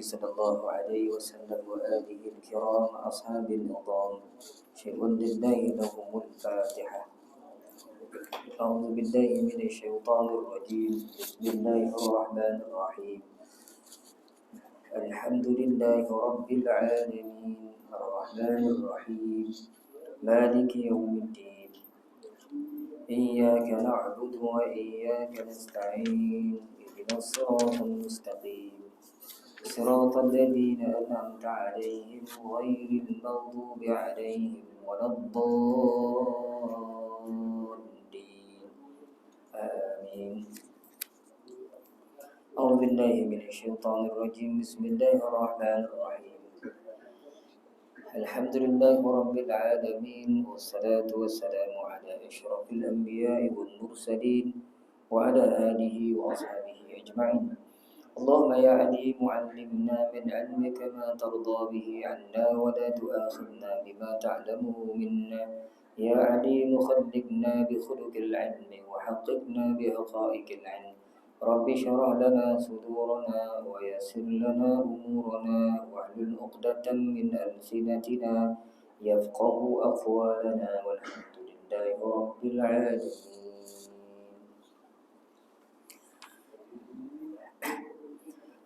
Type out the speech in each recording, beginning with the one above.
صلى الله عليه وسلم وآله الكرام أصحاب النظام شيء لله لهم الفاتحة. أعوذ بالله من الشيطان الرجيم. بسم الله الرحمن الرحيم. الحمد لله رب العالمين الرحمن الرحيم مالك يوم الدين إياك نعبد وإياك نستعين اهدنا الصراط المستقيم صراط الذين أنعمت عليهم غير المغضوب عليهم ولا الضالين آمين. أعوذ بالله من الشيطان الرجيم. بسم الله الرحمن الرحيم. الحمد لله رب العالمين والصلاة والسلام على أشرف الأنبياء والمرسلين وعلى آله وأصحابه أجمعين. اللهم يا عليم علمنا من علمك ما ترضى به عنا ولا تؤاخذنا بما تعلمه منا. يا عليم خلقنا بخلق العلم وحققنا بحقائق العلم. رب اشرح لنا صدورنا ويسر لنا أمورنا واحلل عقدة من ألسنتنا يفقه أقوالنا والحمد لله رب العالمين.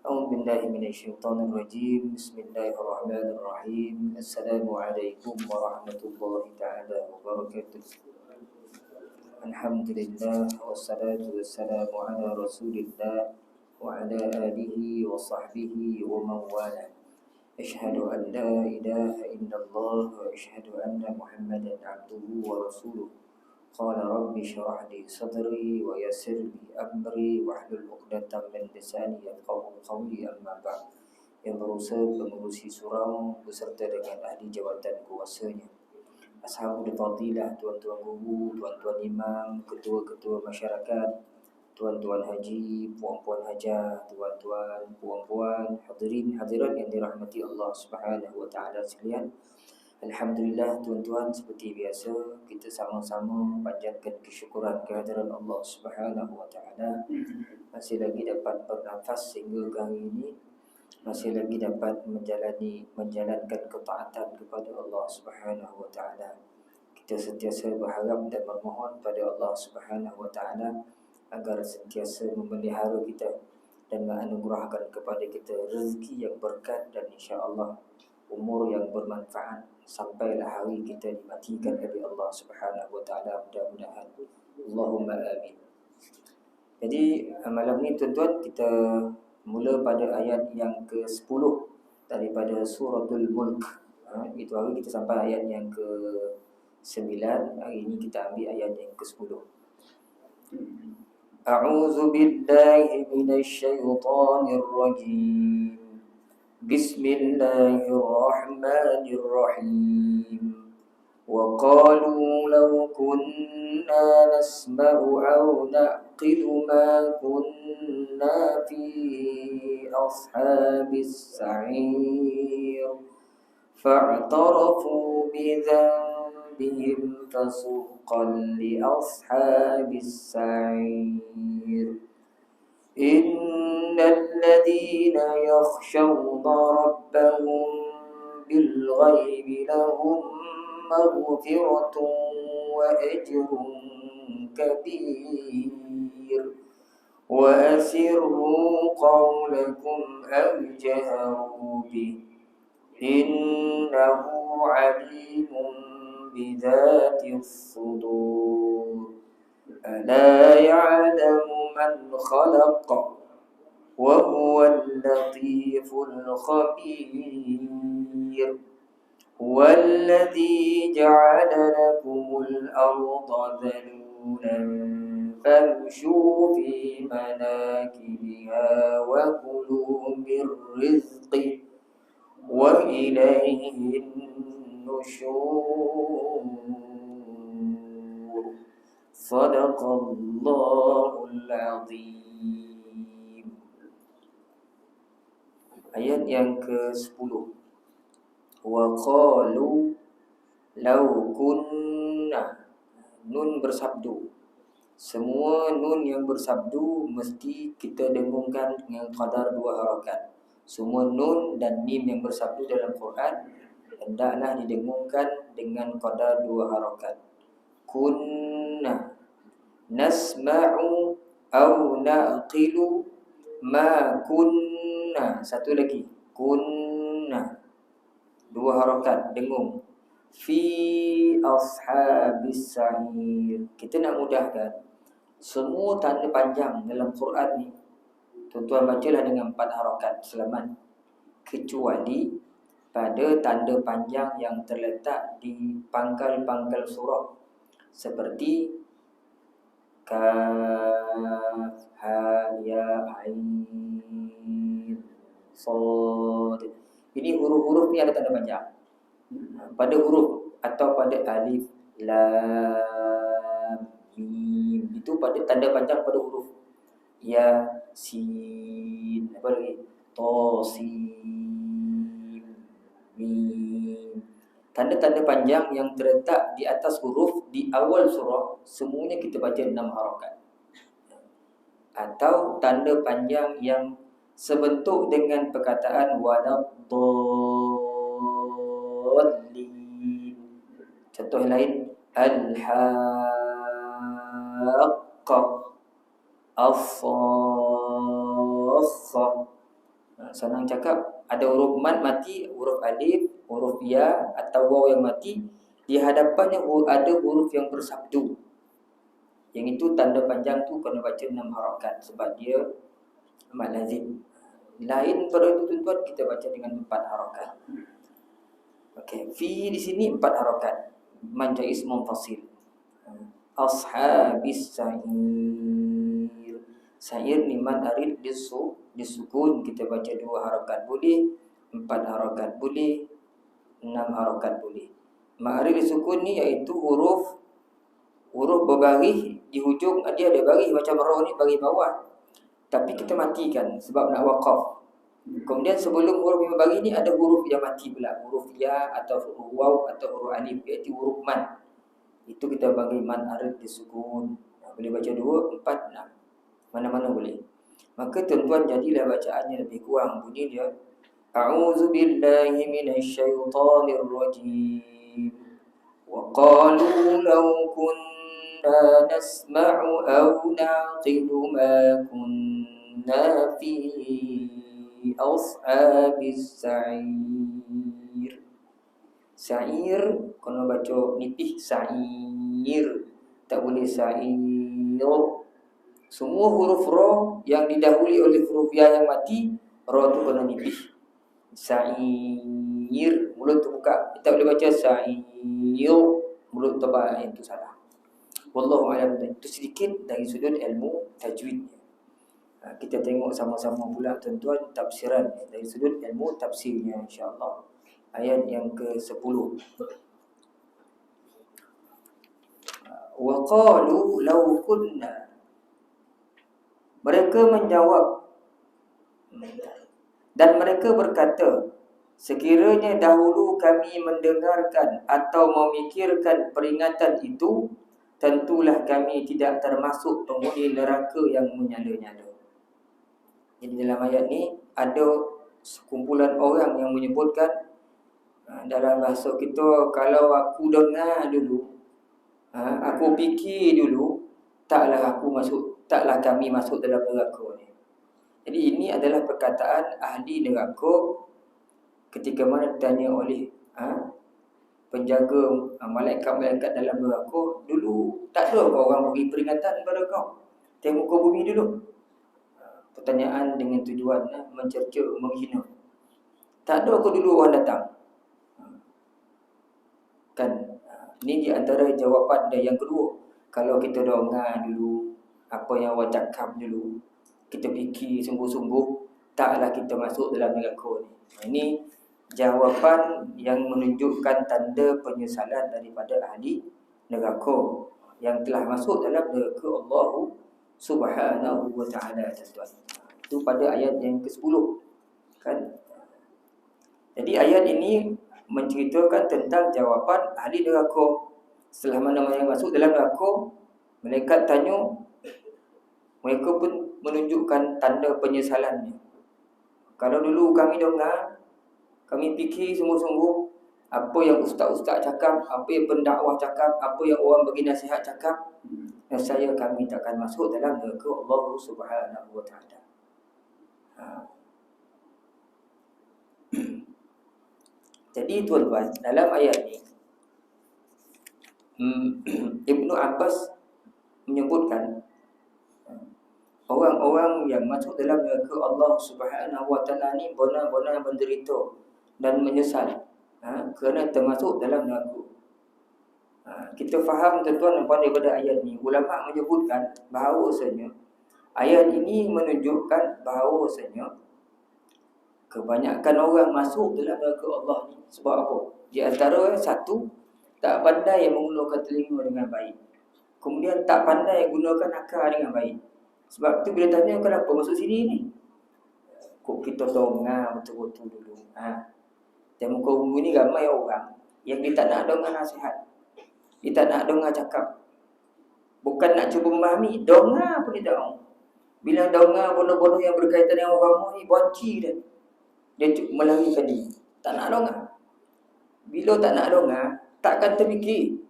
أعوذ بالله من الشيطان الرجيم. بسم الله الرحمن الرحيم. السلام عليكم ورحمة الله تعالى وبركاته. الحمد لله والصلاة والسلام على رسول الله وعلى آله وصحبه ومن والاه. أشهد أن لا إله إلا الله وأشهد أن محمدا عبده ورسوله. قال رب اشرح لي صدري ويسر لي أمري واحلل عقدة من لساني يفقهوا قولي. أما بعد. Yang berusaha mengurusi surau beserta dengan ahli jawatan kuasanya, ashabul fadilah, tuan-tuan guru, tuan-tuan imam, ketua-ketua masyarakat, tuan-tuan haji, puan-puan hajah, tuan-tuan, puan-puan, hadirin hadirat yang dirahmati Allah Subhanahu wa taala sekalian. Alhamdulillah tuan-tuan, seperti biasa kita sama-sama panjatkan kesyukuran kehadiran Allah Subhanahu wa taala. Masih lagi dapat bernafas sehingga hari ini, masih lagi dapat menjalankan ketaatan kepada Allah Subhanahu wa taala. Kita sentiasa berharap dan memohon pada Allah Subhanahu wa taala agar sentiasa memelihara kita dan menganugerahkan kepada kita rezeki yang berkat dan insya-Allah umur yang bermanfaat sampailah hari kita dimatikan oleh Allah Subhanahu wa taala, mudah-mudahan. Allahumma amin. Jadi malam ni tuan-tuan, kita mula pada ayat yang ke-10 daripada suratul Mulk. Itu hari kita sampai ayat yang ke-9. Hari ini kita ambil ayat yang ke-10. A'udzu billahi minasy syaithanir rajim. Bismillahirrahmanirrahim. Wa qalu law kunna nasma'u aw na'qilu ma kunna fi ashabis sa'ir fa'tarafu bidhanbihim fasuqan li ashabis sa'ir. Innal ladhina yakhshawna rabbahum bil ghaibi lahum maghfiratun wa ajrun kabir. Wa asirru qawlakum aw jaharu bih innahu alimun bidhatis sudur. ألا يعلم من خلق وهو اللطيف الخبير. هو الذي جعل لكم الأرض ذلولا فامشوا في مناكبها وكلوا من رزقه وإليه النشور. Sadaqallahul azim. Ayat yang ke-10. Wa qalu law kunna. Nun bersabdu. Semua nun yang bersabdu mesti kita dengungkan dengan qadar 2 harakat. Semua nun dan mim yang bersabdu dalam Quran hendaklah didengungkan dengan qadar 2 harakat. Kunna nasma'u au naqilu ma kunna. Satu lagi, kunna, 2 harakat dengung. Fi ashabis sa'ir. Kita nak mudahkan semua tanda panjang dalam Quran ni, tuan-tuan bacalah dengan 4 harakat selamat, kecuali pada tanda panjang yang terletak di pangkal-pangkal surah seperti kaf, ha, ya, ain, sad. Ini huruf-huruf ni ada tanda panjang. Pada huruf atau pada alif, lam, mim, itu pada tanda panjang pada huruf. Ya, sin, apa lagi? To, sin, mim. Tanda-tanda panjang yang terletak di atas huruf di awal surah, semuanya kita baca 6 harakat. Atau tanda panjang yang sebentuk dengan perkataan waladdallin. Contoh yang lain, al-haqqah, as-saffah. Senang cakap, ada huruf mad mati, huruf alif, huruf ya atau waw yang mati, di hadapannya ada huruf yang bersabdu. Yang itu tanda panjang tu kena baca 6 harakat sebab dia mad lazim. Lain pada itu tuan-tuan, kita baca dengan 4 harakat. Okey, fi di sini 4 harakat. Man jaiz munfasil. Ashabis sa'ir. Sa'ir ni mad arid disukun, kita baca 2 harakat boleh, 4 harakat boleh, 6 harakat boleh. Mad arid disukun ni iaitu huruf berbaris di hujung, dia ada baris macam ra ni, baris bawah. Tapi kita matikan sebab nak waqaf. Kemudian sebelum huruf yang baris ni ada huruf yang mati pula, huruf ya atau huruf waw atau huruf alif, iaitu huruf mad. Itu kita bagi mad arid disukun. Boleh baca 2, 4, 6. Mana-mana boleh. Maka tuan-tuan jadilah bacaannya lebih kurang bunyi dia. A'udzu billahi minasyaitonir rajim. Wa qalu law kunna nasma'u aw naqilu ma kunna fi ashabis sa'ir. Sa'ir kena baca nipih sa'ir, tak boleh sa'ir. Semua huruf ra yang didahului oleh huruf ya yang mati, ra tu kena nipih. Sa'ir, mulut terbuka. Kita boleh baca sa'ir, mulut terbuka, itu salah. Wallahu a'lam. Itu sedikit dari sudut ilmu tajwid. Kita tengok sama-sama pula tuan-tuan tafsiran dari sudut ilmu tafsirnya insya-Allah. Ayat yang ke-10. Wa qalu law kunna. Mereka menjawab dan mereka berkata, sekiranya dahulu kami mendengarkan atau memikirkan peringatan itu, tentulah kami tidak termasuk penghuni neraka yang menyala-nyala. Jadi dalam ayat ni ada sekumpulan orang yang menyebutkan, dalam bahasa kita, kalau aku dengar dulu, aku fikir dulu, taklah kami masuk dalam neraka ni. Jadi ini adalah perkataan ahli neraka ketika mana ditanya oleh penjaga malaikat-malaikat dalam neraka, dulu tak ada orang beri peringatan kepada kau tengok muka bumi dulu. Pertanyaan dengan tujuan mencerca, menghina. Tak ada kau dulu orang datang. Kan ini di antara jawapan dia yang kedua. Kalau kita dengar dulu apa yang awak cakap dulu, kita fikir sungguh-sungguh, taklah kita masuk dalam neraka ni. Ini jawapan yang menunjukkan tanda penyesalan daripada ahli neraka yang telah masuk dalam neraka Allah Subhanahu wa ta'ala. Itu pada ayat yang ke-10 kan. Jadi ayat ini menceritakan tentang jawapan ahli neraka. Setelah mana-mana yang masuk dalam neraka, malaikat tanya, mereka pun menunjukkan tanda penyesalannya. Kalau dulu kami dengar, kami fikir sungguh-sungguh apa yang ustaz-ustaz cakap, apa yang pendakwah cakap, apa yang orang bagi nasihat cakap, kami takkan masuk dalam neraka Allah Subhanahu wa taala. Jadi tuan-tuan, dalam ayat ini Ibnu Abbas menyebutkan orang-orang yang masuk dalam neraka Allah Subhanahu wa taala ni benar-benar menderita dan menyesal kerana termasuk dalam neraka. Kita faham tuan-tuan daripada ayat ni, ulama menyebutkan bahawasanya ayat ini menunjukkan bahawasanya kebanyakan orang masuk dalam neraka Allah ni sebab apa? Di antara satu, tak pandai menggunakan telinga dengan baik. Kemudian tak pandai gunakan akal dengan baik. Sebab tu bila tanya kenapa masuk sini ni, kok kita dengar betul-betul dulu. Dan muka umum ni ramai orang yang dia tak nak dengar nasihat, dia tak nak dengar cakap. Bukan nak cuba memahami, dengar pun dia tak mahu. Bila dengar bodoh-bodoh yang berkaitan dengan agama ni, benci dia. Dia melarikan diri, tak nak dengar. Bila tak nak dengar, takkan terfikir.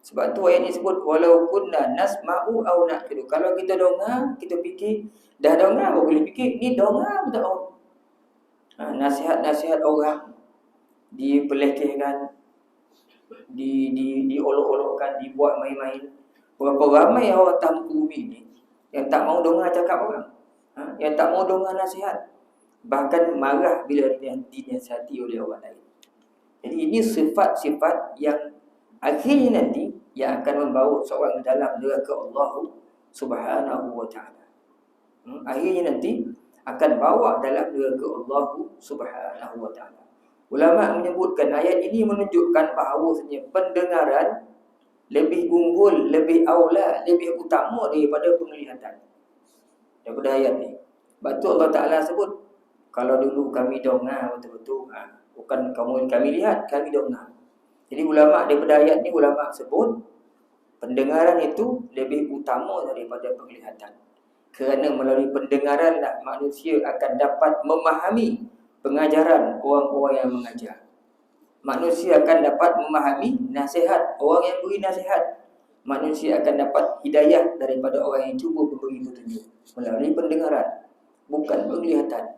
Sebab tu ayat ni sebut walau kunna nasma'u aw naqilu. Kalau kita dengar, kita fikir, dah dengar baru boleh fikir. Ni dengar pun tak mahu. Nasihat-nasihat orang dipelekehkan, diolok-olokkan, dibuat main-main. Berapa ramai orang atas muka bumi ni yang tak mahu dengar cakap orang, yang tak mahu dengar nasihat, bahkan marah bila dinasihati oleh orang lain. Jadi ini sifat-sifat yang akhirnya nanti yang akan membawa seorang dalam neraka Allah Subhanahu wa taala. Akhirnya nanti akan bawa dalam neraka Allah Subhanahu wa taala. Ulama menyebutkan ayat ini menunjukkan bahawasanya pendengaran lebih unggul, lebih aula, lebih utama daripada penglihatan. Daripada ayat ni. Sebab tu Allah Taala sebut, kalau dulu kami dengar betul-betul, bukan kami lihat, kami dengar. Jadi ulama daripada ayat ni, ulama sebut pendengaran itu lebih utama daripada penglihatan. Kerana melalui pendengaran lah manusia akan dapat memahami pengajaran orang-orang yang mengajar. Manusia akan dapat memahami nasihat orang yang beri nasihat. Manusia akan dapat hidayah daripada orang yang cuba memberi petunjuk melalui pendengaran, bukan penglihatan.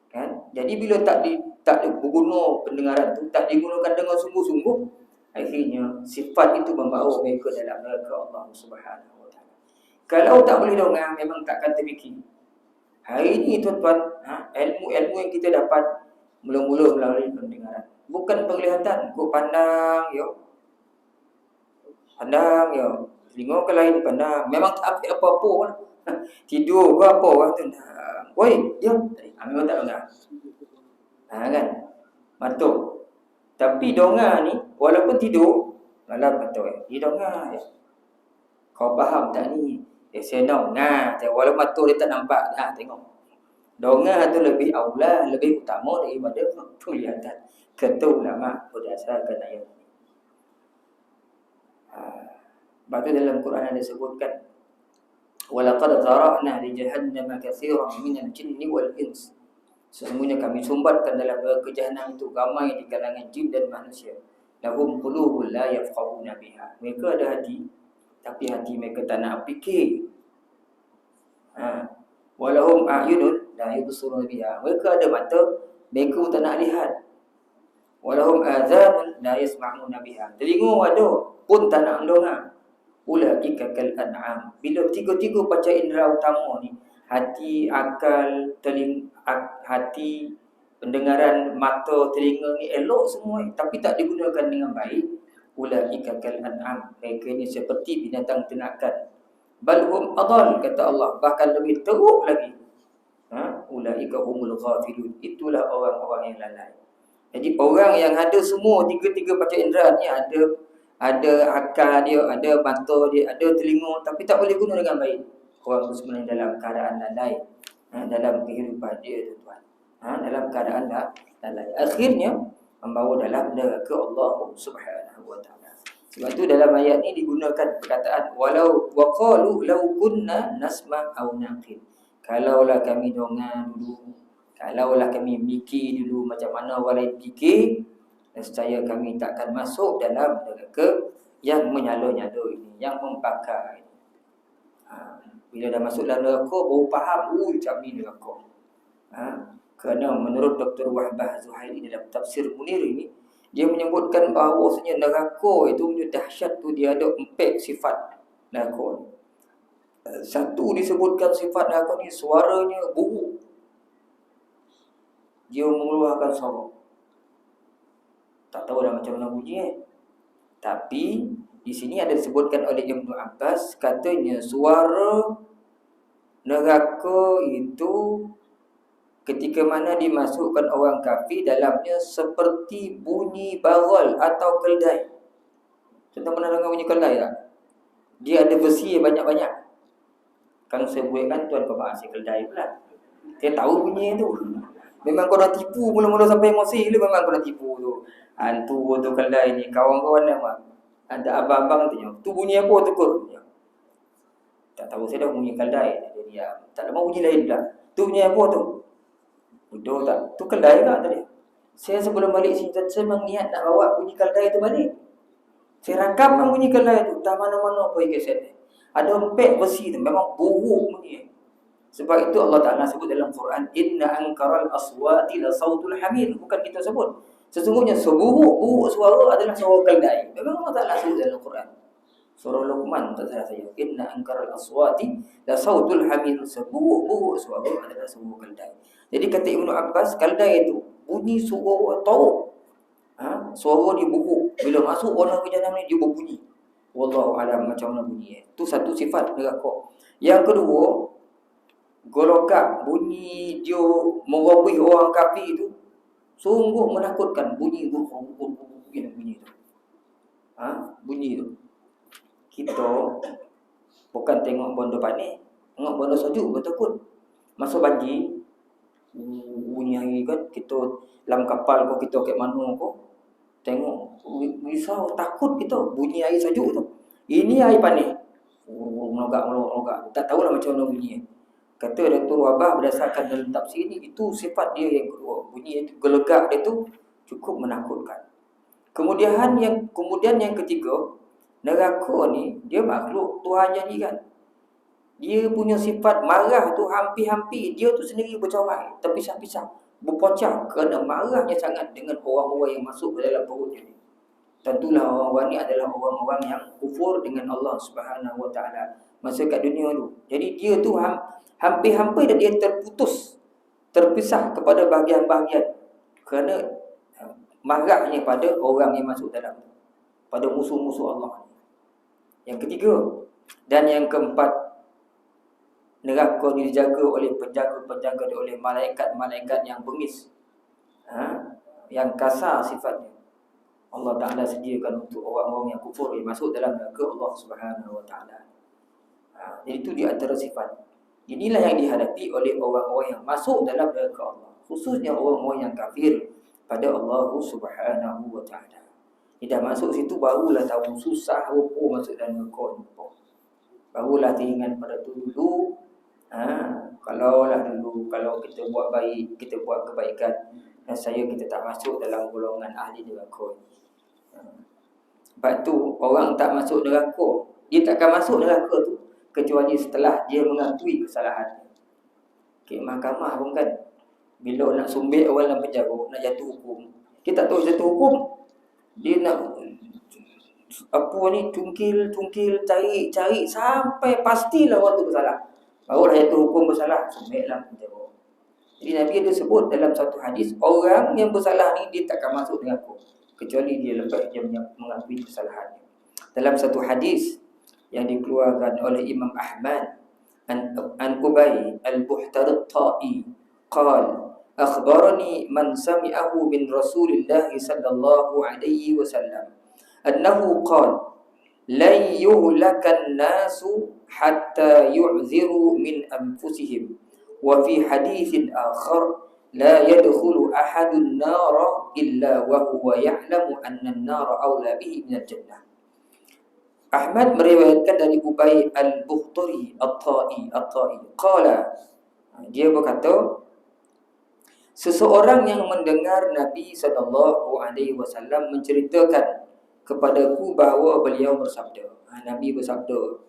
Kan? Jadi bila tak berguna pendengaran tu, tak digunakan dengan sungguh-sungguh, akhirnya sifat itu membawa mereka dalam neraka Allah Subhanahu wa taala. Kalau tak boleh dengar, memang takkan terfikir. Hari ini tuan-tuan, ilmu-ilmu yang kita dapat mula-mula melalui pendengaran, bukan penglihatan. Kau pandang yo, telinga ke lain pandang, memang tak apa apa-apa lah. Tidur ke apa orang tu, woi, diam. Memang tak dengar. Kan? Matuk. Tapi dengar ni, walaupun tidur, malam matuk. Dia dengar. Kau faham tak ni? Saya dengar. Walaupun matuk dia tak nampak. Tengok. Dengar tu lebih aula, lebih utama daripada penglihatan. Kata ulama berdasarkan ayat ini. Sebab tu dalam Quran ada sebutkan, walaqad zara'na li jahannama katsiran minal jinni wal ins. Sesungguhnya kami sumbatkan dalam neraka jahanam itu ramai di kalangan jin dan manusia. Lahum qulubun la yafqahuna biha. Mereka ada hati, tapi hati mereka tak nak fikir. Walahum a'yunun la yubsiruna biha. Mereka ada mata, mereka tak nak lihat. Walahum adhanun la yasma'una biha. Telinga ada pun tak nak mendengar. Ulaika kal an'am. Bila tiga-tiga panca indera utama ni, hati, akal, hati, pendengaran, mata, telinga ni elok semua, tapi tak digunakan dengan baik. Ulaika kal an'am. Mereka ni seperti binatang ternakan. Bal hum adall, kata Allah, bahkan lebih teruk lagi. Ulaika humul ghafilun. Itulah orang-orang yang lalai. Jadi orang yang ada semua tiga-tiga panca indera ni, ada akal dia, ada mata dia, ada telinga, tapi tak boleh guna dengan baik. Orang tu sebenarnya dalam keadaan lalai, dalam kehidupan dia, tuan-tuan. Dalam keadaan lalai. Akhirnya membawa dalam neraka Allah Subhanahu wa taala. Sebab tu dalam ayat ni digunakan perkataan walau waqalu law kunna nasma' aw naqil. Kalaulah kami dengar dulu, Kalaulah kami fikir dulu macam mana orang lain fikir, nescaya kami takkan masuk dalam neraka yang menyala-nyala ini, yang membakar ini. Bila dah masuk dalam neraka, baru faham, macam ni neraka. Kerana menurut Dr. Wahbah Zuhaili dalam tafsir Munir ini, dia menyebutkan bahawasanya neraka itu punya dahsyat tu dia ada 4 sifat neraka. Satu disebutkan sifat neraka ni suaranya buruk. Dia mengeluarkan suara. Tak tahu dah macam mana bunyi Tapi di sini ada disebutkan oleh Ibnu Abbas, katanya suara neraka itu ketika mana dimasukkan orang kafir, dalamnya seperti bunyi barol atau keldai. Contoh pernah dengar bunyi keldai tak? Dia ada besi banyak-banyak. Kalau saya buatkan tuan kau bahasa keldai pula. Dia tahu bunyi tu. Memang kau dah tipu mula-mula sampai emosi ni, memang kau dah tipu tu. Hantu tu keldai ni, kawan-kawan nama. Ada abang-abang tanya, tu bunyi apa tu kur? Tak tahu, saya dah bunyi keldai. Dia diam. Tak ada mau bunyi lain pula. Tu bunyi apa tu? Bodoh tak? Tu keldai tak tadi? Saya sebelum balik sini, saya memang niat nak bawa bunyi keldai tu balik. Saya rakam bunyi keldai tu, tak mana-mana apa yang keset ni. Ada 4 besi tu, memang buruk bunyi. Sebab itu Allah Ta'ala sebut dalam Quran, Inna ankaral aswati la sautul hamir. Bukan kita sebut. Sesungguhnya seburuk-buruk suara adalah suara keldai. Memang Allah Ta'ala sebut dalam Quran. Surah Luqman, tak salah saya. Inna ankaral aswati la sautul hamir. Seburuk-buruk suara adalah suara keldai. Jadi kata Ibnu Abbas, keldai itu bunyi suara tauk. Suara dia buruk. Bila masuk orang ke jahanam ni, dia berbunyi. Wallahu alam macam mana bunyi. Itu satu sifat neraka. Yang kedua, golokan bunyi dia merobui orang kafir itu sungguh menakutkan. Bunyi tu bunyi tu. Bunyi tu. Kita bukan tengok bondo panik, tengok bondo sejuk bertakut. Masuk pagi bunyi hari kan, kita dalam kapal kau, kita kat mana kau, tengok risau, takut kita bunyi air sejuk tu. Ini air panik. Melogak. Tak tahulah macam mana bunyi. Kata Dr. Wahbah berdasarkan dalam tafsir ni, itu sifat dia yang kedua. Bunyi itu, gelegak dia tu cukup menakutkan. Kemudian yang ketiga, neraka ni dia makhluk Tuhan jadikan. Dia punya sifat marah tu hampir-hampir dia tu sendiri bercorak, terpisah-pisah, berpocah kerana marahnya sangat dengan orang-orang yang masuk ke dalam perutnya ni. Tentulah orang-orang ni adalah orang-orang yang kufur dengan Allah Subhanahu Wa Taala masa kat dunia tu. Jadi dia tu hampir-hampir dan dia terpisah kepada bahagian-bahagian kerana marahnya pada orang yang masuk dalam, pada musuh-musuh Allah. Yang ketiga dan yang keempat, neraka dijaga oleh penjaga-penjaga, oleh malaikat-malaikat yang bengis, yang kasar sifatnya. Allah Ta'ala sediakan untuk orang-orang yang kufur yang masuk dalam neraka Allah Subhanahu Wa Ta'ala. Jadi itu di antara sifat. Inilah yang dihadapi oleh orang-orang yang masuk dalam neraka Allah, khususnya orang-orang yang kafir pada Allah Subhanahu Wa Ta'ala. Dia dah masuk situ barulah tahu susah apa masuk dalam neraka ni. Barulah teringat pada tu dulu. Kalau kita buat baik, kita buat kebaikan, saya kita tak masuk dalam golongan ahli neraka. Sebab tu orang tak masuk neraka, dia takkan masuk neraka tu kecuali setelah dia mengakui kesalahan. Mahkamah pun kan, bila nak sumbit orang dalam penjara, nak jatuh hukum, dia tak tahu jatuh hukum, dia nak cungkil, cari sampai pastilah orang tu bersalah, barulah jatuh hukum bersalah, sumbitlah penjara. Jadi Nabi ada sebut dalam satu hadis, orang yang bersalah ni dia takkan masuk neraka kecuali dia lepas dia mengakui kesalahannya. Dalam satu hadis yang dikeluarkan oleh Imam Ahmad an Ubay al-Buhtari qala akhbarani man sami'ahu min Rasulillah sallallahu alaihi wasallam annahu qala la yuhlakan nasu hatta yu'ziru min anfusihim wa fi haditsin akhar la yadkhulu ahadun nara illa wa huwa ya'lamu anna an-nara awla bihi min al-jannah. Ahmad meriwayatkan dari Ubay al-Buhtari at-Tai qala, dia berkata, Seseorang yang mendengar Nabi SAW menceritakan kepadaku bahawa beliau bersabda. Nabi bersabda.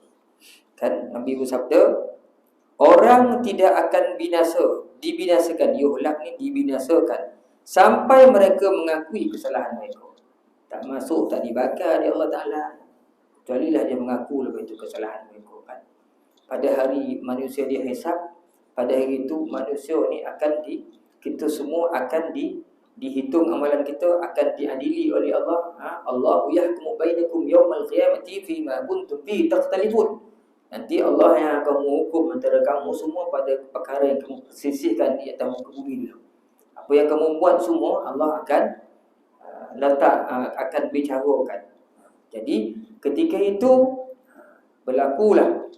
Kan Nabi bersabda, orang tidak akan dibinasakan, yuhlak ni dibinasakan, sampai mereka mengakui kesalahan mereka. Tak masuk, tak dibakar oleh Allah Ta'ala, kecualilah dia mengaku lepas itu kesalahan mereka kan. Pada hari manusia dihisab, pada hari itu manusia ni akan kita semua akan dihitung amalan kita, akan diadili oleh Allah. Allahu yahkumu bainakum yawmal qiyamati fima kuntum fihi takhtalifun. Nanti Allah yang akan menghukum antara kamu semua pada perkara yang kamu sisihkan di atas muka bumi dulu. Apa yang kamu buat semua Allah akan akan bicarakan. Jadi ketika itu berlakulah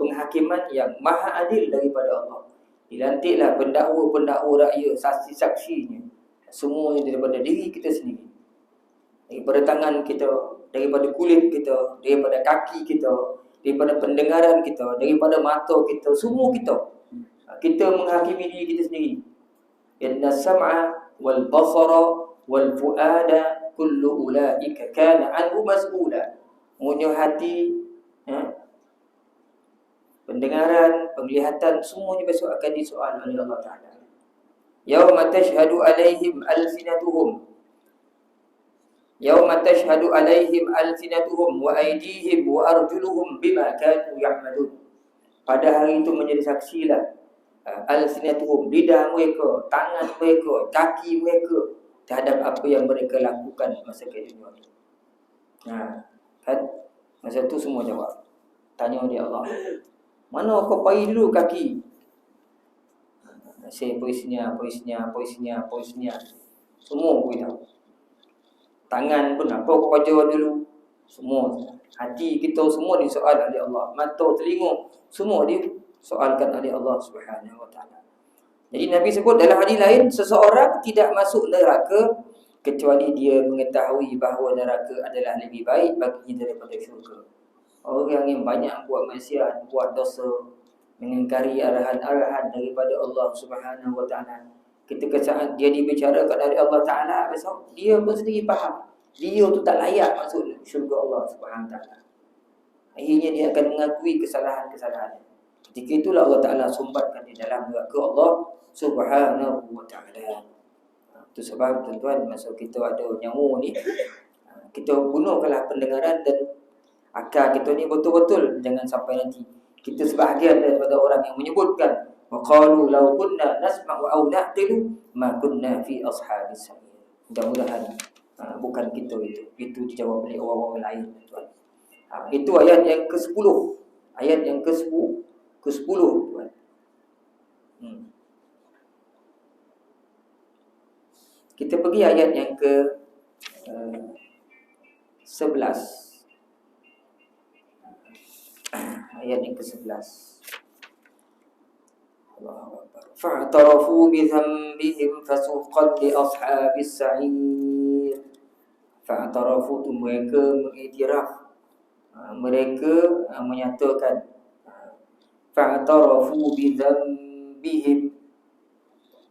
penghakiman yang maha adil daripada Allah. Dilantiklah pendakwa-pendakwa rakyat, saksi-saksinya, semuanya daripada diri kita sendiri, daripada tangan kita, daripada kulit kita, daripada kaki kita, daripada pendengaran kita, daripada mata kita, semua kita menghakimi diri kita sendiri. Inna sam'a wal basara wal fuada kullu ulaika kana anhu mas'ula. Punya hati, pendengaran, penglihatan, semuanya besok akan disoal oleh Allah Ta'ala. Yawma tashhadu alaihim alsinatuhum wa aydihim wa arjuluhum bima kanu ya'malun. Pada hari itu menjadi saksilah alsinatuhum, lidah mereka, tangan mereka, kaki mereka terhadap apa yang mereka lakukan masa ke dunia. Kan masa tu semua jawab. Tanya dia Allah, mana kau payah dulu kaki? Saya poisinya. Semua aku tahu. Tangan pun apa kau kerja dulu? Semua. Hati kita semua disoal oleh Allah. Mata, telinga, semua disoalkan oleh Allah Subhanahu Wa Taala. Jadi Nabi sebut dalam hadis lain, seseorang tidak masuk neraka kecuali dia mengetahui bahawa neraka adalah lebih baik baginya daripada syurga. Orang yang banyak buat maksiat, buat dosa, mengingkari arahan-arahan daripada Allah Subhanahu Wa Taala, ketika saat dia dibicarakan dari Allah Ta'ala, besok dia pun sendiri faham dia tu tak layak masuk syurga Allah Subhanahu Wa Taala. Akhirnya dia akan mengakui kesalahan-kesalahan. Ketika itulah Allah Ta'ala sumbatkan di dalam neraka Allah Subhanahu Wa Taala. Itu sebab tuan-tuan, masa kita ada nyawa ni, kita gunakanlah pendengaran dan akal kita ni betul-betul. Jangan sampai nanti kita sebahagian daripada orang yang menyebutkan waqalu law kunna nasma'u aw na'qilu ma kunna fi ashabis sa'ir. Mudah-mudahan bukan kita itu dijawab oleh orang-orang lain, tuan. Itu ayat yang ke-10. Ayat yang ke-10, tuan. Kita pergi ayat yang ke-11. Ayat yang ke-11. Allahu Akbar. Fa'tarafu bi dhanbihim fasuqan li ashabis sa'ir. Fa'tarafu tu mereka mengiktiraf, mereka menyatakan. Fa'tarafu bi dhanbihim,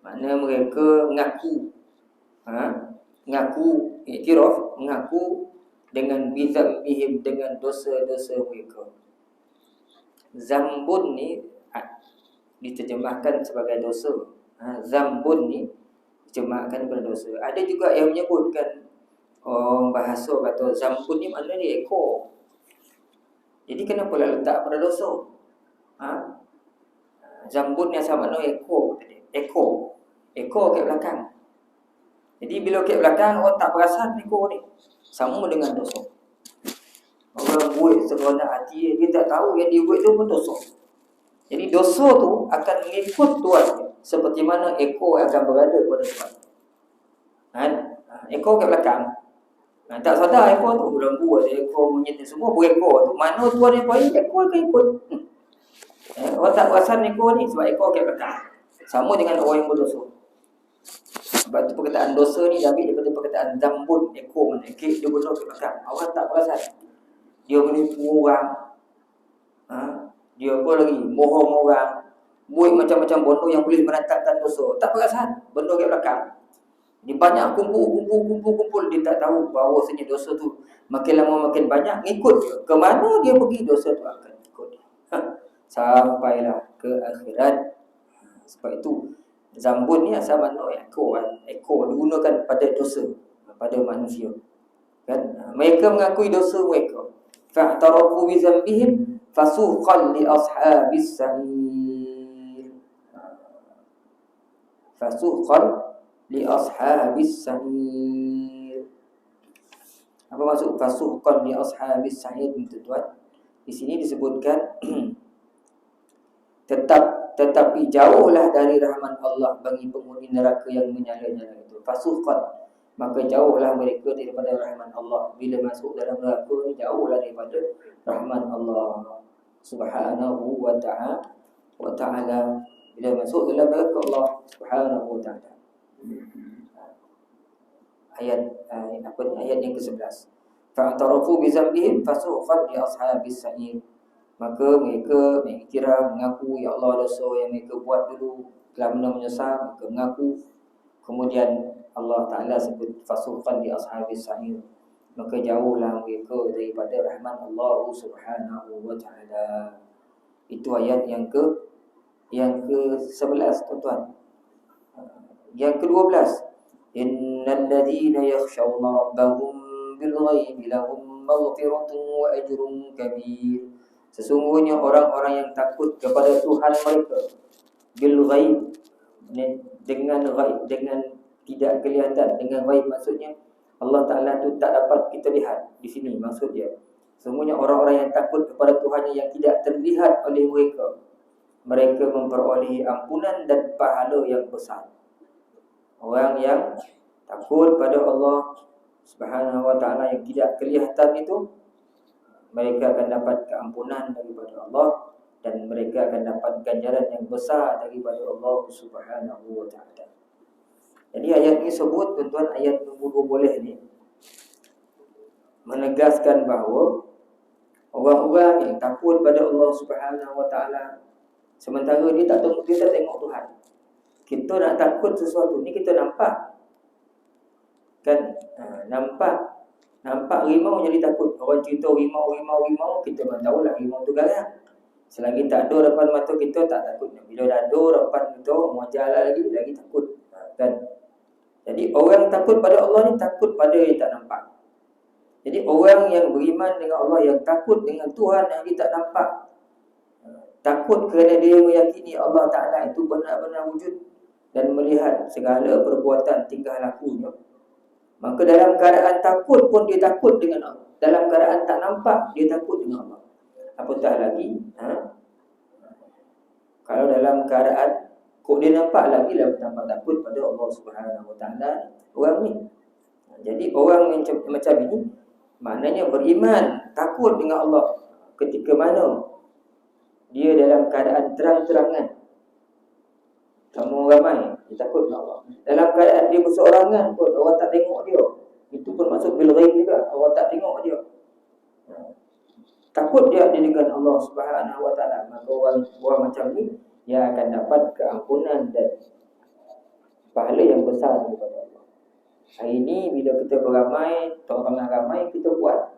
makna mereka mengaku, iktiraf, mengaku dengan bi dhanbihim, dengan dosa-dosa mereka. Zambun ni diterjemahkan sebagai dosa. Zambun ni diterjemahkan sebagai dosa. Ada juga yang menyebutkan, orang bahasa kata zambun ni maknanya ekor. Jadi kenapa lah letak pada dosa? Zambun ni asal makna ekor. Ekor kat belakang. Jadi bila kat belakang, orang tak perasan ekor ni, sama dengan dosa. Orang buat seronok hati, dia tak tahu yang dia buat tu pun dosa. Jadi dosa tu akan mengikut tuan, seperti mana ekor akan berada pada tuan. Ekor kat belakang, tak sadar ekor tu, lembu ada ekor, monyet semua berekor tu. Mana tuan yang baik, ekor akan ikut. Orang tak perasan ekor ni sebab ekor kat belakang. Sama dengan orang yang berdosa. Sebab tu perkataan dosa ni diambil daripada perkataan zambun, ekor mana, dia berdosa kat belakang. Orang tak perasan. Dia menipu orang, dia apa lagi, bohong orang, buat macam-macam bodoh yang boleh merantakkan dosa. Tak perasan, benda kat belakang. Dia banyak kumpul, dia tak tahu bahawasanya dosa tu makin lama makin banyak, ngikut dia. Ke mana dia pergi, dosa tu akan ikut dia. Sampailah ke akhirat. Sebab itu, Zambun ni asal mana ekor kan? Ekor digunakan pada dosa, pada manusia. Kan? Mereka mengakui dosa mereka. Fa'tarafu bi dzambihim fasuqan li ashabis sa'ir. Fasuqan li ashabis sa'ir. Apa maksud fasuqan li ashabis sa'ir, tuan-tuan? Di sini disebutkan tetapi jauhlah dari rahmat Allah bagi penghuni neraka yang menyala-nyala itu. Fasuqan, maka jauhlah mereka daripada rahmat Allah. Bila masuk dalam neraka ni, jauhlah daripada rahmat Allah Subhanahu wa ta'ala. Bila masuk dalam neraka Allah Subhanahu wa ta'ala. Ayat yang ke-11. Fa'tarafu bi dzambihim fasuqan li ashabis sa'ir. Maka mereka mengiktiraf, mengaku, ya Allah, dosa yang mereka buat dulu telah benar menyesal, mereka mengaku. Kemudian Allah Ta'ala sebut fasuqan li ashabis sa'ir, maka jauhlah mereka daripada rahmat Allah Subhanahu wa ta'ala. Itu ayat yang ke-11, tuan-tuan. Yang ke-12, innal ladzina yakhshawna rabbahum bil ghaibi lahum maghfiratun wa ajrun kabir. Sesungguhnya orang-orang yang takut kepada Tuhan mereka bil ghaib, dengan ghaib, dengan tidak kelihatan. Dengan ghaib maksudnya Allah Ta'ala tu tak dapat kita lihat. Di sini maksud dia, sesungguhnya orang-orang yang takut kepada Tuhan yang tidak terlihat oleh mereka, mereka memperolehi ampunan dan pahala yang besar. Orang yang takut pada Allah Subhanahu wa ta'ala yang tidak kelihatan itu, mereka akan dapat keampunan daripada Allah dan mereka akan dapat ganjaran yang besar daripada Allah Subhanahu wa ta'ala. Jadi ayat ini sebut, tuan-tuan, ayat nombor 12 ni menegaskan bahawa orang-orang yang takut pada Allah Subhanahu wa ta'ala, sementara dia tak tengok Tuhan. Kita nak takut sesuatu ni, kita nampak kan, nampak rimau jadi takut. Orang cerita rimau, kita pun tahu lah rimau tu garang. Selagi tak ada depan mata kita, tak takut. Bila dah ada depan kita, mau jalan lagi takut kan. Jadi orang takut pada Allah ni takut pada yang tak nampak. Jadi orang yang beriman dengan Allah, yang takut dengan Tuhan yang dia tak nampak, takut kerana dia meyakini Allah Ta'ala itu benar-benar wujud dan melihat segala perbuatan tingkah lakunya, maka dalam keadaan takut pun dia takut dengan Allah. Dalam keadaan tak nampak, dia takut dengan Allah. Apatah lagi kalau dalam keadaan kok dia nampak, lagi lah bertambah takut pada Allah Subhanahu wa ta'ala orang ni. Jadi orang yang macam ini maknanya beriman, takut dengan Allah ketika mana dia dalam keadaan terang-terangan. Kamu ramai, dia takut dengan Allah. Dalam keadaan dia berseorangan pun, orang tak tengok dia, itu pun masuk bil ghaib juga, orang tak tengok dia. Takut dia dengan Allah Subhanahu wa ta'ala. Maka orang macam ni, dia akan dapat keampunan dan pahala yang besar daripada Allah. Hari ini bila kita beramai, tengah ramai, kita buat.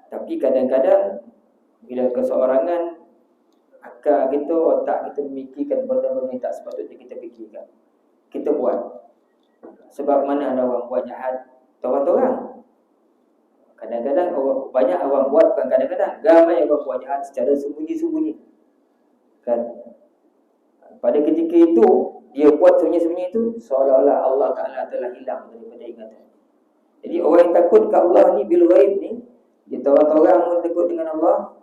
Tapi kadang-kadang bila keseorangan, akal kita, otak kita memikirkan benda-benda yang tak sepatutnya kita fikirkan, kita buat. Sebab mana ada orang buat jahat, orang-orang. Kadang-kadang banyak orang buat, bukan kadang-kadang, ramai orang buat jahat secara sembunyi-sembunyi kan. Pada ketika itu dia buat sembunyi-sembunyi itu, seolah-olah Allah Ta'ala telah hilang daripada ingatan. Jadi orang yang takut ke Allah ni, bil ghaib ni, dia orang-orang pun takut dengan Allah.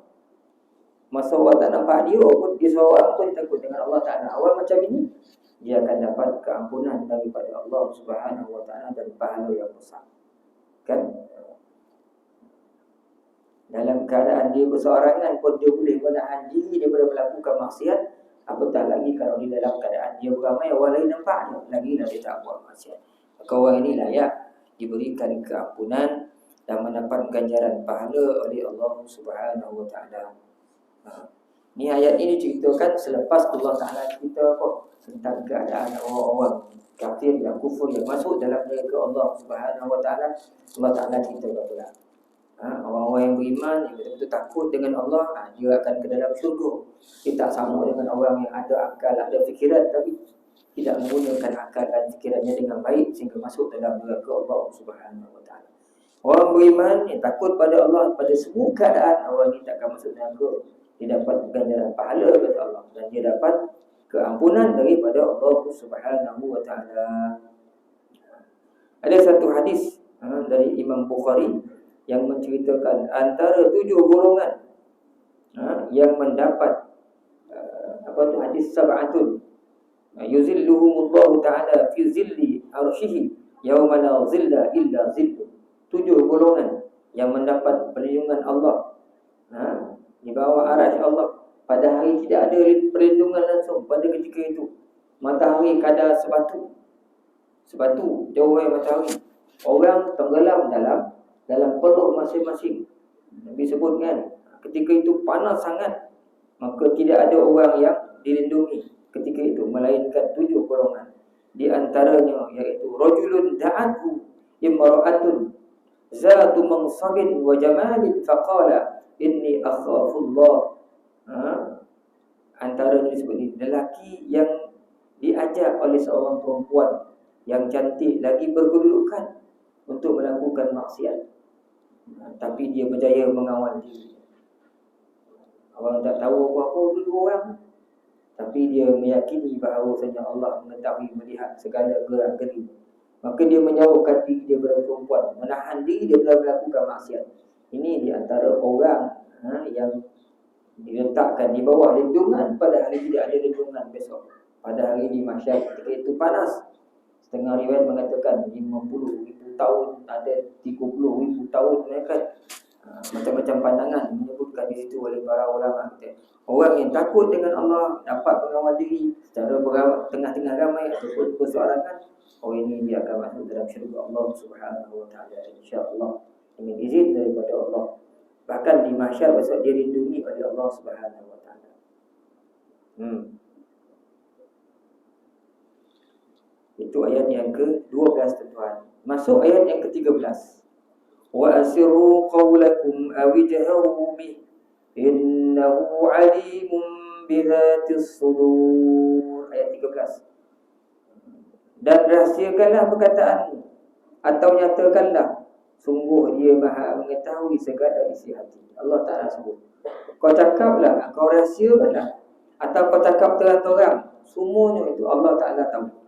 Masa orang tak nampak dia pun, dia seorang pun takut dengan Allah Ta'ala. Orang macam ini, dia akan dapat keampunan daripada Allah Subhanahu wa ta'ala dan pahala yang besar kan. Dalam keadaan dia berseorangan pun dia boleh menahan diri daripada melakukan maksiat. Apatah lagi kalau di dalam keadaan dia beramai, orang lain nampak dia, lagilah dia tak buat maksiat. Maka orang ini layak diberikan keampunan dan mendapat ganjaran pahala oleh Allah Subhanahu wa ta'ala. Ni ayat ini diceritakan selepas Allah Ta'ala cerita apa? Tentang keadaan orang-orang kafir yang kufur yang masuk dalam neraka Allah Subhanahu Wa Ta'ala. Allah Ta'ala cerita pula. Orang-orang yang beriman, yang betul-betul takut dengan Allah, dia akan ke dalam syurga. Dia tak sama dengan orang yang ada akal, ada fikiran, tapi tidak menggunakan akal dan fikirannya dengan baik sehingga masuk dalam neraka Allah Subhanahu Wa Ta'ala. Orang beriman yang takut pada Allah pada semua keadaan, orang ini tak akan masuk neraka. Dia dapat ganjaran pahala kata Allah, dan dia dapat keampunan daripada Allah Subhanahu Wa Ta'ala. Ada satu hadis dari Imam Bukhari yang menceritakan antara 7 golongan yang mendapat hadis sab'atun yuzilluhumullahu ta'ala fi zilli arsyihi yauma la zilla illa zilluh. 7 golongan yang mendapat perlindungan Allah di bawah arasy Allah. Pada hari tidak ada perlindungan langsung pada ketika itu. Matahari kadar sebatu jauhnya matahari. Orang tenggelam dalam peluk masing-masing. Nabi sebut kan, ketika itu panas sangat, maka tidak ada orang yang dilindungi ketika itu melainkan 7 golongan. Di antaranya iaitu rajulun da'athu imra'atun zatu mansabin wa jamalin faqala inni akhafullah. Antaranya disebut ni, lelaki yang diajak oleh seorang perempuan yang cantik lagi berkedudukan untuk melakukan maksiat, tapi dia berjaya mengawal diri. Orang tak tahu apa-apa dulu orang, tapi dia meyakini bahawasanya Allah mengetahui, melihat segala gerak-gerik. Maka dia menjauhkan diri dia pada perempuan, menahan diri dia dari melakukan maksiat. Ini di antara orang yang diletakkan di bawah lindungan pada hari tidak ada lindungan besok. Pada hari di mahsyar ketika itu panas. Setengah riwayat mengatakan 50,000 tahun, ada 30,000 tahun mereka. Macam-macam pandangan menyebutkan di situ oleh para ulama kita. Orang yang takut dengan Allah dapat mengawal diri secara tengah-tengah ramai ataupun bersorangan, orang ini dia akan masuk dalam syurga Allah Subhanahu Wa Ta'ala, insya-Allah, dengan izin daripada Allah. Bahkan di mahsyar besok dia dilindungi oleh Allah Subhanahu Wa Ta'ala. Itu ayat yang ke-12 tuan. Masuk ayat yang ke-13. Wa asirru qawlakum aw ijharu bih innahu alimun bidzatis sudur. Ayat 13. Dan rahsiakanlah perkataanmu atau nyatakanlah, sungguh dia Maha mengetahui segala isi hati. Allah Ta'ala sebut. Kau cakaplah, kau rahsiakanlah, atau kau cakap terang-terang, semuanya itu Allah Ta'ala tahu.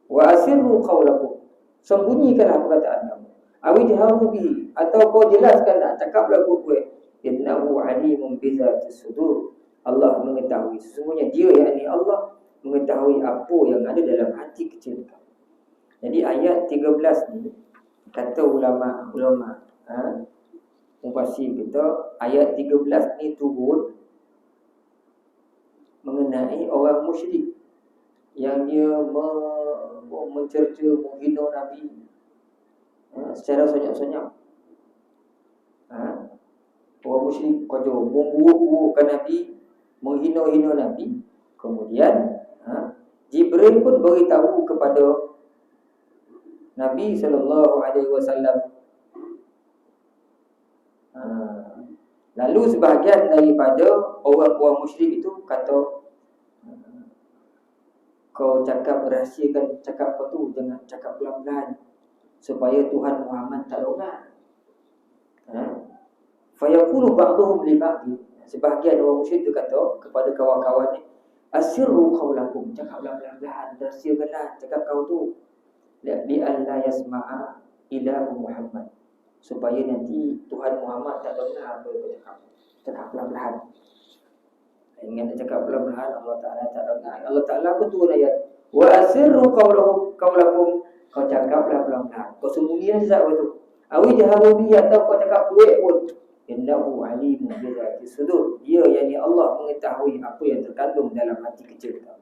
Wa asirru qawlakum, sembunyikanlah perkataan kamu. Awidharu bi, atau kau jelaskanlah, cakaplah gue. Innahu alimun bizatis sudur. Allah mengetahui, sesungguhnya dia, yakni Allah, mengetahui apa yang ada dalam hati kecil kamu. Jadi ayat 13 ni, kata ulama mufasir kita, ayat 13 ni turun mengenai orang musyrik yang dia mencerca, menghina Nabi secara senyap-senyap. Orang musyrik kau memburuk-burukkan Nabi, menghina-hina Nabi. Kemudian Jibril pun beritahu kepada Nabi SAW. Lalu sebahagian daripada orang-orang musyrik itu kata, kau cakap rahsiakan cakap kau tu, jangan cakap pelan-pelan supaya Tuhan Muhammad tak longgar. Fayaqulu ba'dhum li ba'd, sebahagian orang musyrik itu kata kepada kawan-kawannya, asirru qawlakum, cakaplah pelan-pelan, rahsiakanlah cakap kau tu, li alla yasma'a ilahu Muhammad, supaya nanti Tuhan Muhammad tak dengar apa yang kau cakap pelan-pelan. Ingat cakap pelan-pelan, Allah Ta'ala tak dengar. Allah Ta'ala pun turun ayat, wa asirru qawlakum, kau cakaplah pelan-pelan, kau sembunyikan sesuatu tu. Awi jaharu bihi, atau kau cakap kuat pun. Innahu alimun bizatis sudur, dia yakni Allah mengetahui apa yang terkandung dalam hati kecil kau.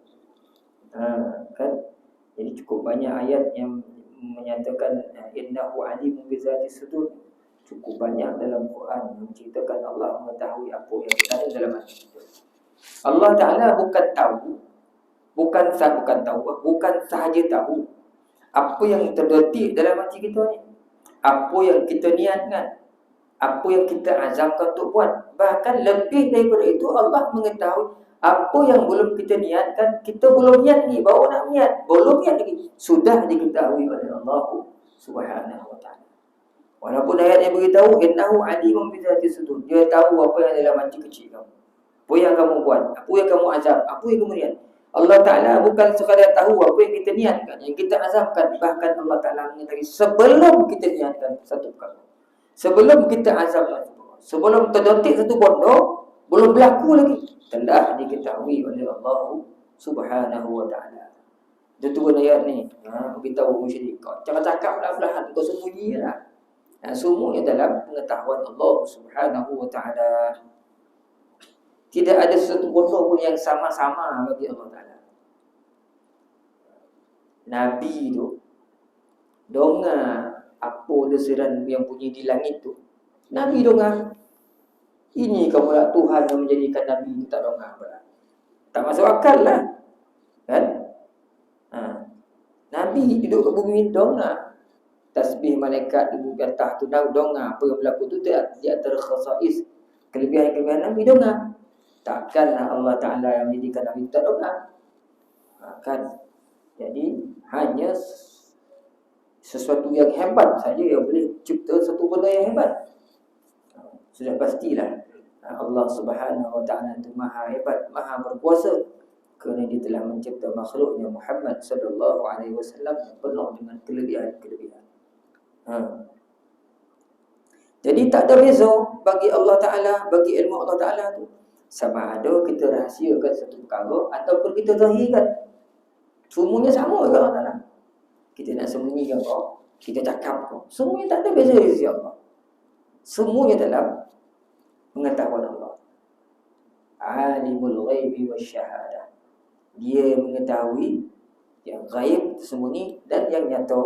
Kan? Jadi cukup banyak ayat yang menyatakan innahu alimun bizatis sudur. Cukup banyak dalam Quran menceritakan Allah mengetahui apa yang ada dalam hati kita. Allah Ta'ala bukan sahaja tahu apa yang terdetik dalam hati kita ni, apa yang kita niatkan, apa yang kita azamkan untuk buat. Bahkan lebih daripada itu, Allah mengetahui apa yang belum kita niatkan. Kita belum niat ni, baru nak niat, belum niat lagi, sudah diketahui oleh Allah Subhanahu wa ta'ala. Walaupun ayat yang beritahu innahu alimun bi dzati sudur, dia tahu apa yang dalam hati kecil kamu, apa yang kamu buat, apa yang kamu azam, apa yang kamu niat. Allah Ta'ala bukan sekadar tahu apa yang kita niatkan, yang kita azamkan. Bahkan Allah Ta'ala mengetahui sebelum kita niatkan satu perkara, sebelum kita azamkan, sebelum terdetik satu bondo, belum berlaku lagi, telah diketahui oleh Allah Subhanahu wa ta'ala. Dia turun ayat ni, beritahu musyrik, kau cakap-cakap lah belahan, kau sembunyi lah. Semuanya dalam pengetahuan Allah Subhanahu wa ta'ala. Tidak ada satu benda pun yang sama-sama bagi Allah Ta'ala. Nabi tu dengar apa desiran yang bunyi di langit tu, Nabi dengar. Ini kamu nak Tuhan yang menjadikan Nabi itu tak dengar pula. Tak masuk akal lah, kan? Nabi duduk kat bumi dengar tasbih malaikat di bumi atas tu, dengar apa yang berlaku tu. Di antara khasais, kelebihan-kelebihan Nabi dengar. Takkanlah Allah Ta'ala yang menjadikan Nabi tak dengar? Kan? Jadi hanya sesuatu yang hebat saja yang boleh cipta satu benda yang hebat. Sudah pastilah Allah Subhanahu wa ta'ala itu maha hebat, maha berkuasa, kerana dia telah mencipta makhluknya Muhammad sallallahu alaihi wasallam penuh dengan kelebihan-kelebihan. Jadi tak ada beza bagi Allah Ta'ala, bagi ilmu Allah Ta'ala tu. Sama ada kita rahsiakan satu perkara ataupun kita zahirkan, semuanya sama dengan Allah Ta'ala. Kita nak sembunyikan kau, kita cakap kau, semuanya tak ada beza dari sisi Allah. Semuanya dalam pengetahuan Allah. Alimul ghaibi wasyahadah, dia mengetahui yang gaib, tersembunyi, dan yang nyata.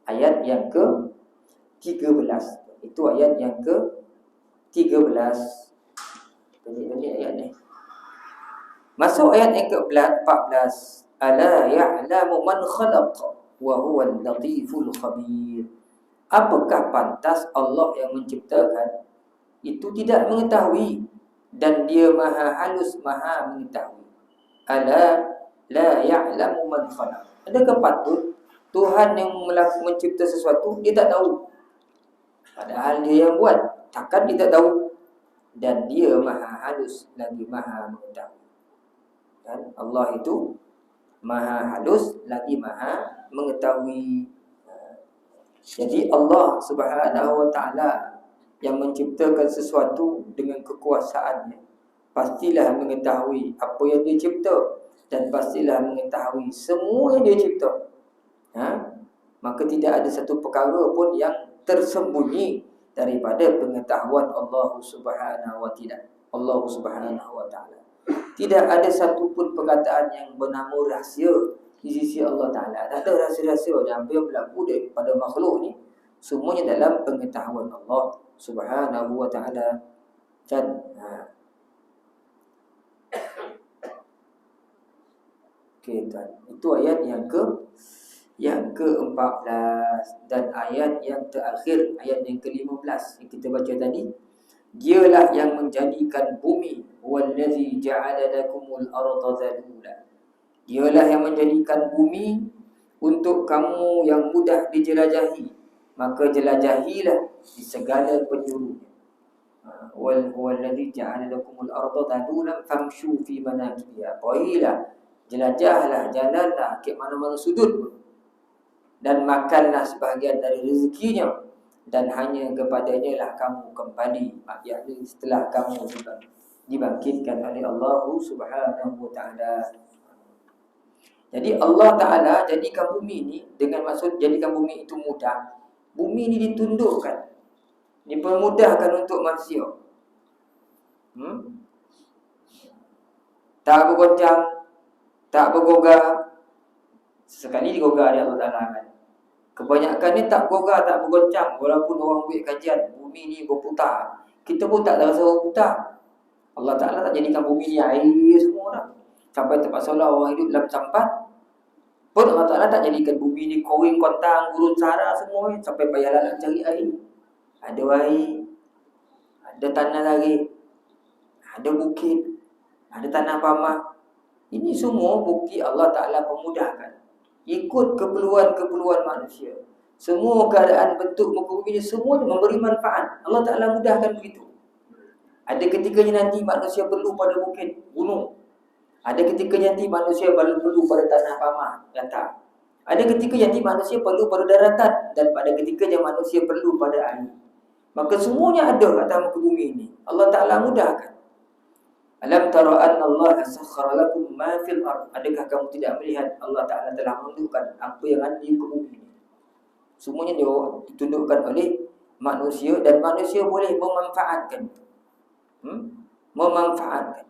Ayat yang ke-13. Itu ayat yang ke-13. Pendek-pendek ayat ni. Masuk ayat yang ke-14. Ala ya'lamu man khalaq wa huwa al-latiful khabir. Apakah pantas Allah yang menciptakan itu tidak mengetahui, dan dia maha halus, maha mengetahui. Ala la ya'lamu man khalaq. Adakah patut Tuhan yang mencipta sesuatu dia tak tahu? Padahal dia yang buat, takkan dia tak tahu? Dan dia maha halus lagi maha mengetahui. Dan Allah itu maha halus lagi maha mengetahui. Jadi Allah Subhanahu wa ta'ala yang menciptakan sesuatu dengan kekuasaannya pastilah mengetahui apa yang dia cipta, dan pastilah mengetahui semua yang dia cipta. Maka tidak ada satu perkara pun yang tersembunyi daripada pengetahuan Allah Subhanahu wa ta'ala. Tidak ada satu pun perkataan yang bernama rahsia di sisi Allah Ta'ala. Tak ada rahsia-rahsia yang berlaku daripada makhluk ni, semuanya dalam pengetahuan Allah Subhanahu wa ta'ala. Dan okay, tuan. Itu ayat yang ke-14. Dan ayat yang terakhir, ayat yang ke-15 yang kita baca tadi, dialah yang menjadikan bumi, wallazi ja'ala lakumul arda zalula. Dialah yang menjadikan bumi untuk kamu yang mudah dijelajahi, maka jelajahilah di segala penjuru. Wallazi ja'ala lakumul arda zalula famshu fi manakibiha. Baiklah, jelajahlah, jalanlah ke mana-mana sudut, dan makanlah sebahagian dari rezekinya, dan hanya kepadanya lah kamu kembali, yakni setelah kamu dibangkitkan oleh Allah Subhanahu wa ta'ala. Jadi Allah Ta'ala jadikan bumi ni, dengan maksud jadikan bumi itu mudah. Bumi ni ditundukkan, dipermudahkan untuk manusia. Tak bergoncang, tak bergogar. Sesekali digogar oleh Allah Ta'ala kan. Kebanyakan ni tak gogar, tak bergoncang. Walaupun orang buat kajian, bumi ni berputar, kita pun tak rasa berputar. Allah Ta'ala tak jadikan bumi ni air semua dah. Sampai terpaksa orang hidup dalam sampan pun Allah Ta'ala tak jadikan bumi ni koring, kontang, gurun sahara semua ni. Sampai payah nak cari air. Ada air, ada tanah lagi, ada bukit, ada tanah pamah. Ini semua bukti Allah Ta'ala pemudahkan, ikut keperluan-keperluan manusia. Semua keadaan bentuk muka bumi ini semuanya memberi manfaat. Allah Ta'ala mudahkan begitu. Ada ketikanya nanti manusia perlu pada bukit, gunung. Ada ketikanya nanti manusia perlu pada tanah pamah, datar. Ada ketikanya nanti manusia perlu pada daratan. Dan pada ketikanya manusia perlu pada air. Maka semuanya ada atas muka bumi ini. Allah Ta'ala mudahkan. Alam tara anna Allah sakhkhara lakum ma fil ard. Adakah kamu tidak melihat Allah Ta'ala telah menundukkan apa yang ada di bumi ini? Semuanya ditundukkan oleh manusia dan manusia boleh memanfaatkan. Memanfaatkan.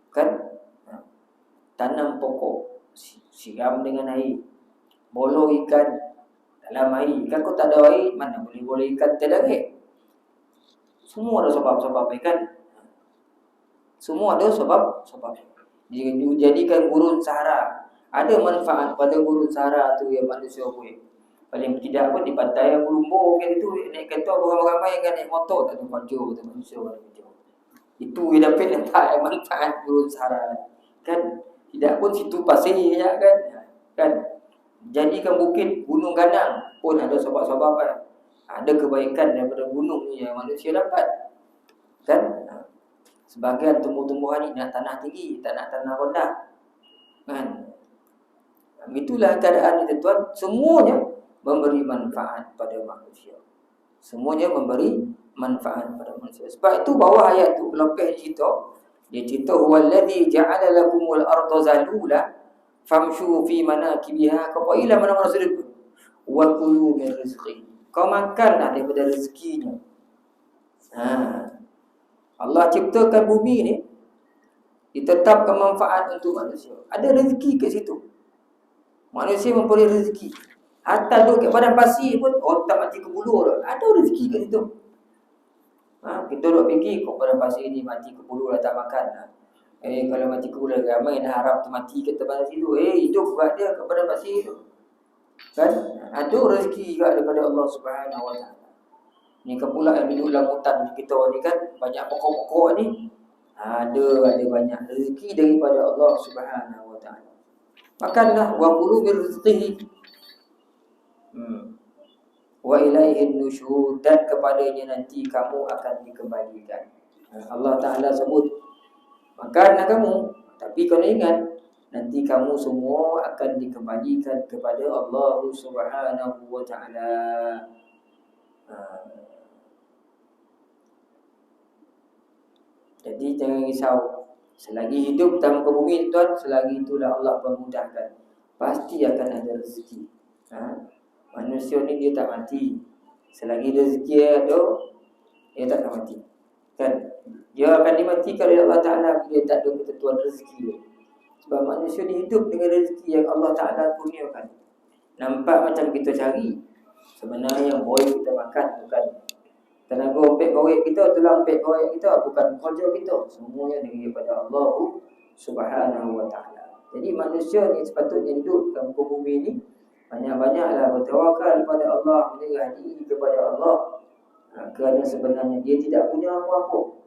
Kan? Tanam pokok, siram dengan air. Bolo ikan dalam air. Ikan kau tak ada air, mana boleh ikan terdarat? Semua ada sebab-sebab ikan. Semua ada sebab. Dijadikan gurun Sahara. Ada manfaat pada gurun Sahara tu yang manusia buat. Paling tidak pun di pantai yang berlumbur kan itu, naik kereta ramai-ramai kan, naik motor tak ada pacu tu manusia pacu. Itu yang dapat letak manfaat gurun Sahara. Kan tidak pun situ pasir je kan. Kan jadikan bukit gunung ganang pun ada sebab-sebab kan. Ada kebaikan daripada gunung ni yang manusia dapat. Kan? Sebagian tumbuh-tumbuhan ni nak tanah tinggi, tak nak tanah rendah. Kan? Itulah keadaan ni tuan. Semuanya memberi manfaat pada manusia. Semuanya memberi manfaat pada manusia. Sebab itu bawah ayat tu lepas dia cerita huwallazi ja'ala lakumul arda zalula famshu fi manakibiha kau ila mana-mana sudah wa kulu min rizqi. Kau makanlah daripada rezekinya. Allah ciptakan bumi ni ditetapkan manfaat untuk manusia. Ada rezeki kat situ. Manusia memperoleh rezeki. Hatta duduk kat padang pasir pun otak mati kebulur dah. Ada rezeki kat situ. Kita duduk fikir kok padang pasir ni mati kebulur dah tak makan. Kalau mati kebulur ramai dah harap mati kat padang pasir tu. Hidup buat dia kat padang pasir tu. Kan? Ada rezeki juga daripada Allah Subhanahu Wa Taala. Ni kan pula yang duduk dalam hutan kita ni kan, banyak pokok-pokok ni. Ada banyak rezeki daripada Allah Subhanahu Wa Taala. Makanlah wa kulu min rizqihi. Wa ilaihin nusyur, dan kepadanya nanti kamu akan dikembalikan. Allah Ta'ala sebut makanlah kamu, tapi kau ingat nanti kamu semua akan dikembalikan kepada Allah Subhanahu Wa Ta'ala. Jadi jangan risau. Selagi hidup dalam muka bumi tuan, selagi itulah Allah memudahkan. Pasti akan ada rezeki. Manusia ni dia tak mati. Selagi rezeki ada, dia tak akan mati. Kan? Dia akan dimatikan oleh Allah Ta'ala bila tak ada ketentuan rezeki. Sebab manusia ni hidup dengan rezeki yang Allah Ta'ala kurniakan. Nampak macam kita cari, sebenarnya yang boleh kita makan bukan tenaga ompek korek kita, tulang ompek korek kita, bukan kerja kita. Semuanya daripada Allah Subhanahu Wa Ta'ala. Jadi manusia ni sepatutnya hidup dalam muka bumi ni banyak-banyaklah bertawakal kepada Allah, menyerah diri kepada Allah. Kerana sebenarnya dia tidak punya apa-apa.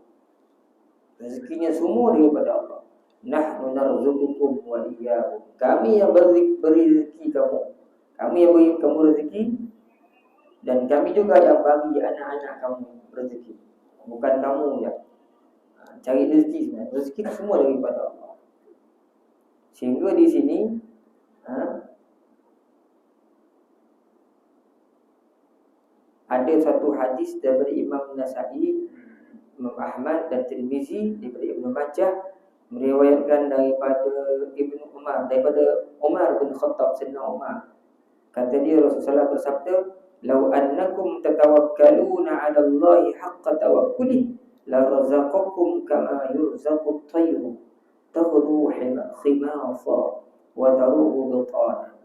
Rezekinya semua daripada Allah. Nahnu narzuqukum wa iyyakum. Kami yang beri rezeki kamu. Kami yang beri kamu rezeki, dan kami juga yang bagi anak-anak kamu rezeki. Bukan kamu yang cari rezeki sebenarnya. Rezeki semua daripada Allah. Sehingga di sini ada satu hadis daripada Imam Nasa'i, Imam Ahmad dan Tirmizi, daripada Ibnu Majah, meriwayatkan daripada Ibnu Umar, daripada Umar bin Khattab, Sayyidina Umar. Kata dia, Rasulullah bersabda, "Lau annakum tatawakkaluna 'ala Allahi haqqa tawakkuli, la razaqakum kama yurzaqu at-tayru, taghdu khimasa wa taruhu bitana."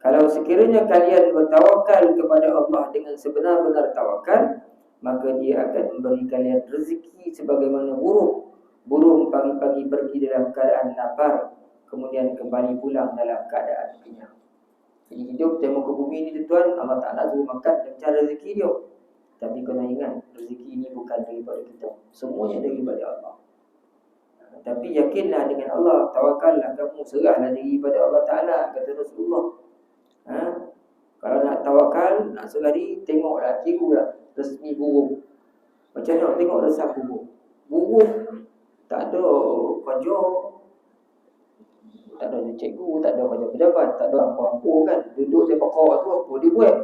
Kalau sekiranya kalian bertawakal kepada Allah dengan sebenar-benar tawakal, maka Dia akan memberi kalian rezeki sebagaimana burung. Burung pagi-pagi pergi dalam keadaan lapar, kemudian kembali pulang dalam keadaan kenyang. Jadi hidup di muka bumi ini tuan, Allah Ta'ala suruh makan dan cara rezeki dia. Tapi kena ingat, rezeki ini bukan daripada kita, semuanya daripada Allah. Tapi yakinlah dengan Allah, tawakallah kamu, serahlah diri pada Allah Ta'ala, kata Rasulullah. Kalau nak tawakal, nak serah diri, tengoklah, kiralah resmi burung. Macam mana tengok resah burung? Burung tak ada kerja, tak ada cikgu, tak ada pejabat, tak ada apa-apa kan. Duduk di pokok tu, apa dia buat?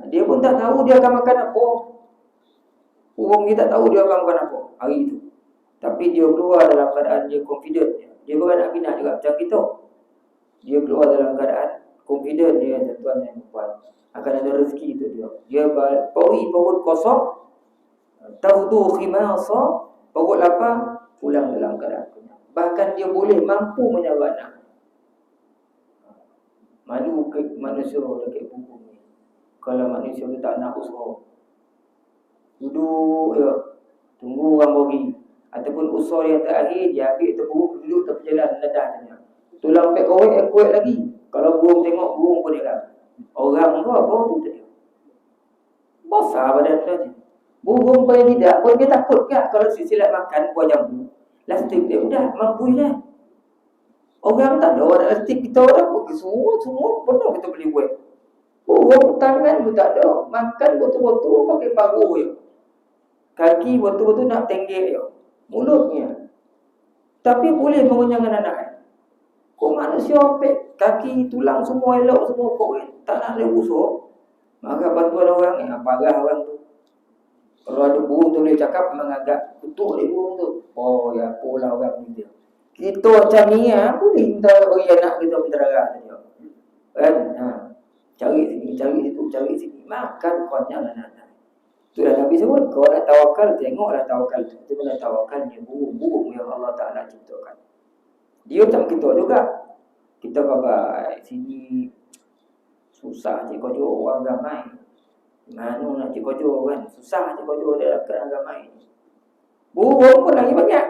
Dia pun tak tahu dia akan makan apa. Burung ni tak tahu dia akan makan apa hari itu. Tapi dia keluar dalam keadaan dia confident. Dia beranak-pinak juga macam kita. Dia keluar dalam keadaan confident dia, tuan dan puan. Akan ada rezeki itu dia. Dia paui perut kosong, tahudu khimasa, perut lapar, pulang dalam keadaan kenyang. Bahkan dia boleh mampu menjaga anak. Malu ke manusia dekat burung ni. Kalau manusia tu tak nak usaha, duduk je, tunggu orang bagi. Ataupun usaha yang terakhir, dia ambil tu burung duduk tepi jalan, ledah tanya. Tulang pek kuat lagi. Kalau burung tengok, burung pun dia. Orang tu apa tu tadi? Besar badan tu je. Burung pun tidak, pun dia takut tak kalau silsilat makan buah jambu. Lastik dia udah mampu je. Orang tak ada orang lastik, kita orang pergi semua penuh kita beli buat. Burung tangan pun tak ada, makan betul-betul pakai pagu je. Kaki betul-betul nak tenggek je. Mulutnya. Tapi boleh mengunyahkan anak. Kau manusia pek kaki, tulang semua elok, semua kau tak nak ada usaha. Maka bantuan orang ni, parah orang tu. Kalau ada burung tu boleh cakap, memang agak kutuk dia burung tu. Oh ya, apalah orang ni dia. Kita macam ni boleh minta bagi anak kita menterara dia. Kan? Cari sini, cari situ, cari sini. Makan konyang anak-anak. Itulah Nabi sebut, kau nak tawakal, tengoklah tawakal. Itu mana tawakalnya burung-burung yang Allah Ta'ala ciptakan. Dia macam kita juga. Kita khabar sini susah cik kojo orang ramai. Mana nak cik kojo kan? Susah cik kojo dalam keadaan ramai. Burung pun lagi banyak.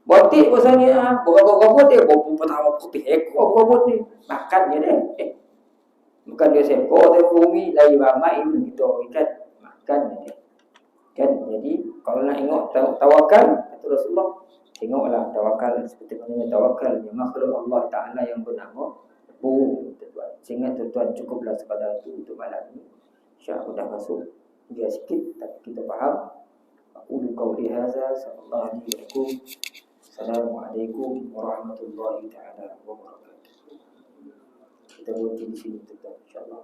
Botik pasal ni berapa-berapa dia berapa putih ekor berapa ni. Makan je dia. Bukan dia sekor dia bumi lagi ramai pun kita ikan makan dia. Kan? Jadi kalau nak tengok tawakal kata Rasulullah, tengoklah tawakal seperti mana tawakal yang makhluk Allah Ta'ala yang bernama burung, tuan. Sehingga tuan cukuplah sekadar itu untuk malam ini. InsyaAllah dah masuk dia sikit tapi kita faham. Aqulu qawli hadza sallallahu alaihi wasallam. Assalamualaikum warahmatullahi taala wabarakatuh. Kita berhenti di sini tuan, insyaAllah.